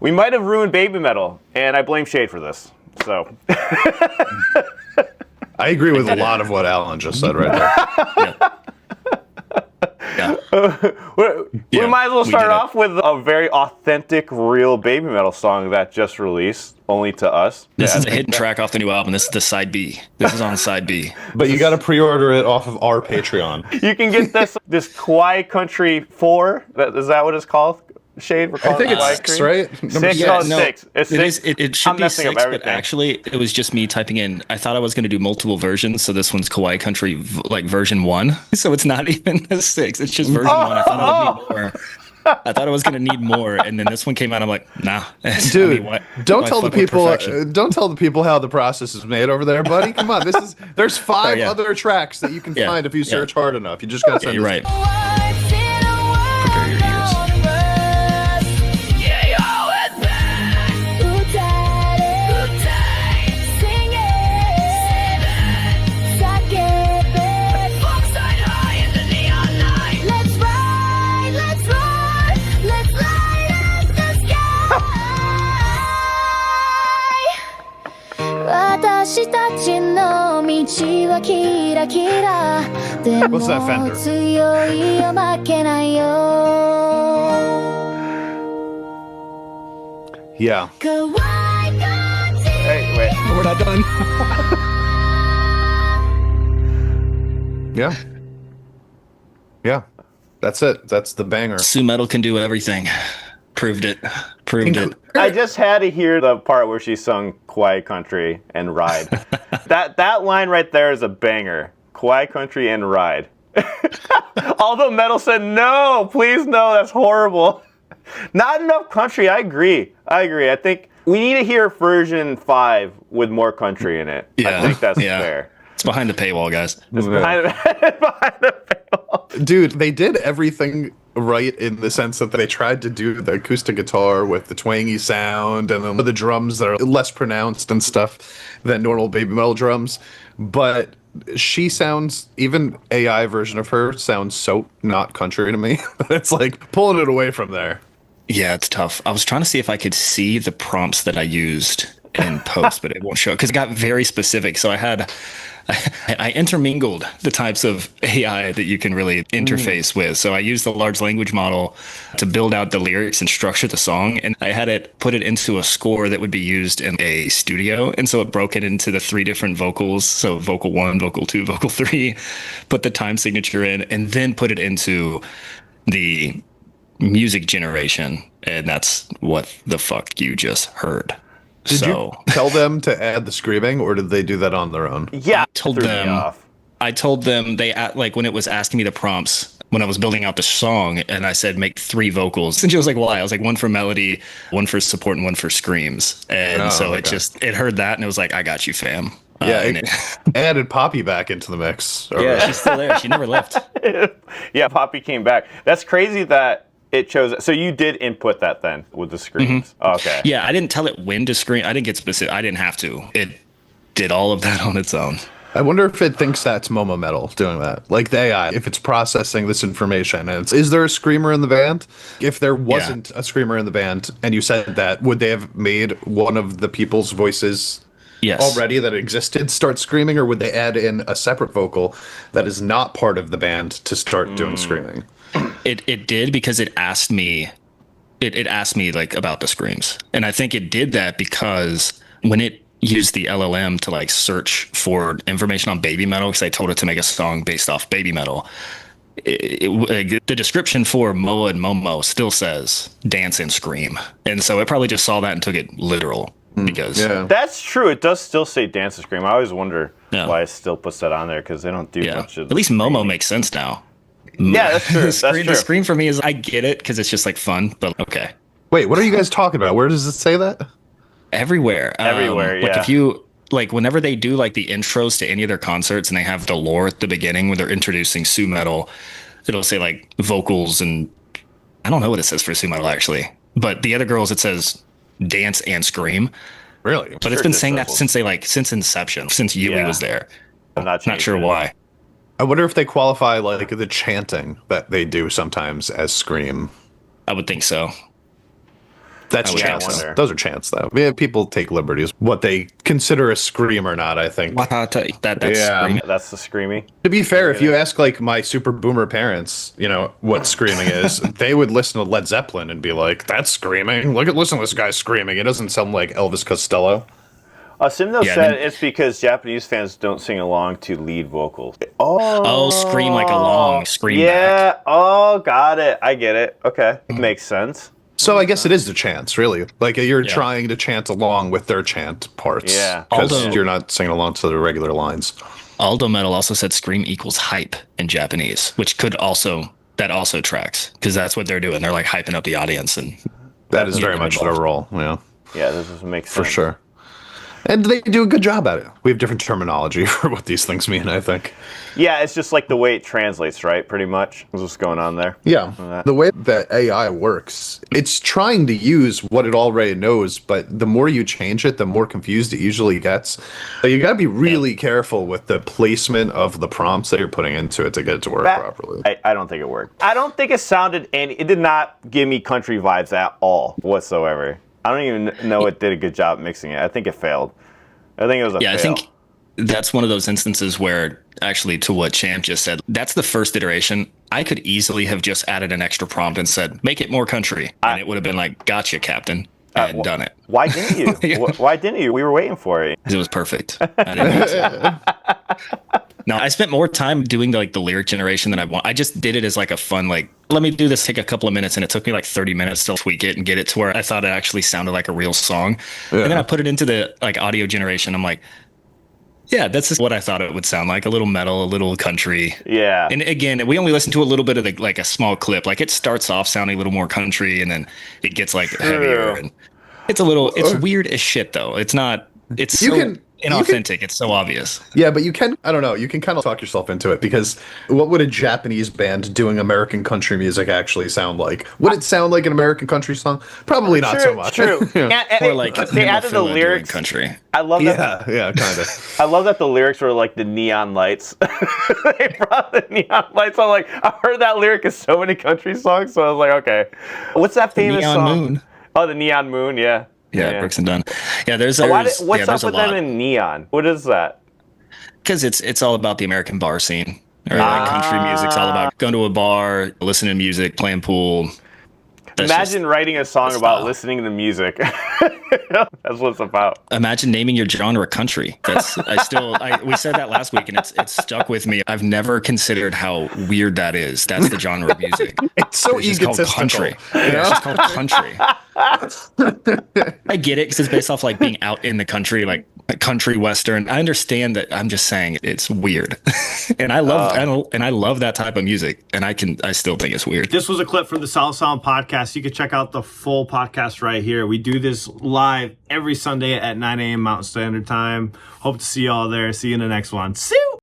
We might have ruined Baby Metal, and I blame Shade for this. So. I agree with a lot of what Alan just said right there. Yeah. We might as well start off with a very authentic, real Baby Metal song that just released, only to us. This is a hidden track off the new album. This is the side B. This is on side B. But you got to pre-order it off of our Patreon. You can get this Kawaii Country 4. Is that what it's called? Shade? I think it's 6, right? 6? Yeah, no, 6. It's 6. It should be 6, but actually, it was just me typing in. I thought I was going to do multiple versions, so this one's Kawaii Country, version 1. So it's not even a 6. It's just version 1. I thought I would need more. I thought I was going to need more, and then this one came out. I'm like, nah, dude. Don't tell the people. Don't tell the people how the process is made over there, buddy. Come on, there's 5 other tracks that you can find if you search hard enough. You just got to send. You're right. What's that Fender? Yeah. Hey, wait. We're not done. Yeah. Yeah. That's it. That's the banger. Sue Metal can do everything. Proved it. I just had to hear the part where she sung Kawaii Country and Ride. that line right there is a banger. Kawaii Country and Ride. Although Metal said, no, please no, that's horrible. Not enough country, I agree. I think we need to hear version 5 with more country in it. Yeah. I think that's fair. It's behind the paywall, guys. It's behind the paywall. Dude, they did everything right in the sense that they tried to do the acoustic guitar with the twangy sound and then the drums that are less pronounced and stuff than normal Baby Metal drums. But she sounds, even AI version of her sounds so not country to me. It's like pulling it away from there. Yeah, it's tough. I was trying to see if I could see the prompts that I used in post, but it won't show because it got very specific. So I intermingled the types of AI that you can really interface with. So I used the large language model to build out the lyrics and structure the song. And I had it put it into a score that would be used in a studio. And so it broke it into the 3 different vocals. So vocal 1, vocal 2, vocal 3, put the time signature in, and then put it into the music generation. And that's what the fuck you just heard. Did you tell them to add the screaming, or did they do that on their own? Yeah, I told them they like when it was asking me the prompts when I was building out the song, and I said make 3 vocals, and she was like, "Why?" I was like, 1 for melody, 1 for support, and 1 for screams. And it heard that, and it was like, "I got you, fam." Yeah, it added Poppy back into the mix. Yeah, she's still there. She never left. Yeah, Poppy came back. That's crazy that it chose. So you did input that then with the screams. Mm-hmm. Okay. Yeah, I didn't tell it when to scream. I didn't get specific. I didn't have to. It did all of that on its own. I wonder if it thinks that's Momo Metal doing that. Like the AI, if it's processing this information. And is there a screamer in the band? If there wasn't a screamer in the band and you said that, would they have made one of the people's voices already that existed start screaming, or would they add in a separate vocal that is not part of the band to start doing screaming? It did because it asked me like about the screams. And I think it did that because when it used the LLM to like search for information on Baby Metal, because I told it to make a song based off Baby Metal, the description for Moa and Momo still says dance and scream. And so it probably just saw that and took it literal. Because that's true. It does still say dance and scream. I always wonder why it still puts that on there, because they don't do much of at least Momo makes sense now. Yeah, that's true. The scream for me is, I get it because it's just like fun, but okay. Wait, what are you guys talking about? Where does it say that? Everywhere. Everywhere, Like if you, like whenever they do like the intros to any of their concerts and they have the lore at the beginning when they're introducing Sue Metal, it'll say like vocals, and I don't know what it says for Sue Metal actually. But the other girls, it says dance and scream. Really? But it's been saying that since inception, since Yui was there. I'm not sure why. I wonder if they qualify like the chanting that they do sometimes as scream. I would think so. That's would chance. wonder. Those are chance, though. Yeah, people take liberties. What they consider a scream or not, I think. That's Yeah. screaming. That's the screamy. To be fair, if you ask like my super boomer parents, what screaming is, they would listen to Led Zeppelin and be like, "That's screaming. Listen to this guy screaming. It doesn't sound like Elvis Costello." Simno Yeah, said then- it's because Japanese fans don't sing along to lead vocals. Oh, scream like a long scream Yeah. back. Oh, got it. I get it. Okay. Makes sense. So I guess it is the chants, really. Like you're trying to chant along with their chant parts. Yeah. Because Although- you're not singing along to the regular lines. Aldo Metal also said scream equals hype in Japanese, which that also tracks because that's what they're doing. They're like hyping up the audience, and That is very them much their role. Yeah, Yeah, this makes for sense. sure. And they do a good job at it. We have different terminology for what these things mean, I think. Yeah, it's just like the way it translates, right? Pretty much. Is what's going on there. Yeah. The way that AI works, it's trying to use what it already knows, but the more you change it, the more confused it usually gets. So you got to be really careful with the placement of the prompts that you're putting into it to get it to work properly. I don't think it worked. I don't think it sounded it did not give me country vibes at all whatsoever. I don't even know it did a good job mixing it. I think it failed. I think it was a fail. I think that's one of those instances where, actually, to what Champ just said, that's the first iteration. I could easily have just added an extra prompt and said, make it more country. And it would have been like, gotcha, Captain, and done it. Why didn't you? Why didn't you? We were waiting for it. Because it was perfect. I didn't need to. No, I spent more time doing the lyric generation than I want. I just did it as like a fun, let me do this, take a couple of minutes, and it took me like 30 minutes to tweak it and get it to where I thought it actually sounded like a real song. Yeah. And then I put it into the audio generation. I'm like, yeah, that's just what I thought it would sound like. A little metal, a little country. Yeah. And again, we only listened to a little bit of a small clip. Like it starts off sounding a little more country and then it gets heavier. And it's it's weird as shit though. It's not, it's so inauthentic. It's so obvious. Yeah, but you can kind of talk yourself into it because what would a Japanese band doing American country music actually sound like? Would it sound like an American country song? Probably not so much. True. Yeah. And they added the lyrics. Country. I love that. Yeah, kind of. I love that the lyrics were like the neon lights. They brought the neon lights. I'm like, I heard that lyric in so many country songs, so I was like, okay. What's that famous Neon song? Moon. Oh, the Neon Moon. Yeah. Yeah, Brooks and Dunn. Yeah, What's up with them in neon? What is that? Because it's all about the American bar scene. Or country music's all about going to a bar, listening to music, playing pool. Imagine writing a song about listening to music. That's what it's about. Imagine naming your genre country. We said that last week and it's stuck with me. I've never considered how weird that is. That's the genre of music. It's so egotistical. Called country. Yeah, it's just called country. I get it because it's based off being out in the country, like country western. I understand that. I'm just saying it's weird, and I love that type of music, and I still think it's weird. This was a clip from the Solid Sound podcast. You can check out the full podcast right here. We do this live every Sunday at 9 a.m. Mountain Standard Time. Hope to see y'all there. See you in the next one. See you.